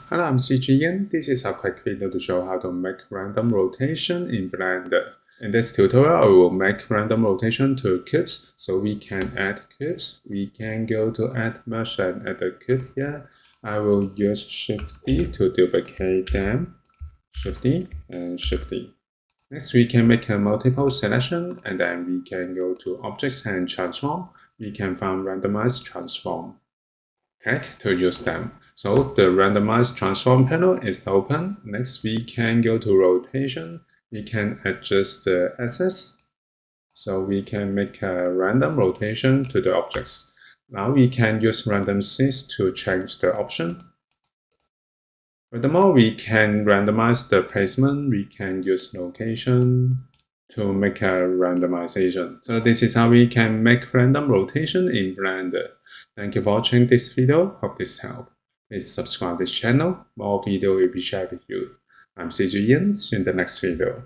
Hello, I'm CG. This is a quick video to show how to make random rotation in Blender. In this tutorial, I will make random rotation to cubes, so we can add cubes. We can go to add mesh and add a cube here. I will use Shift D to duplicate them, Shift D and Shift D. Next, we can make a multiple selection, and then we can go to Objects and Transform. We can find Randomize Transform. Click to use them. So the Randomize Transform panel is open. Next, we can go to Rotation. We can adjust the axis. So we can make a random rotation to the objects. Now we can use Random Sys to change the option. Furthermore, we can randomize the placement. We can use location to make a randomization. So this is how we can make random rotation in Blender. Thank you for watching this video. Hope this helped. Please subscribe this channel. More video will be shared with you. I'm CG Ian. See you in the next video.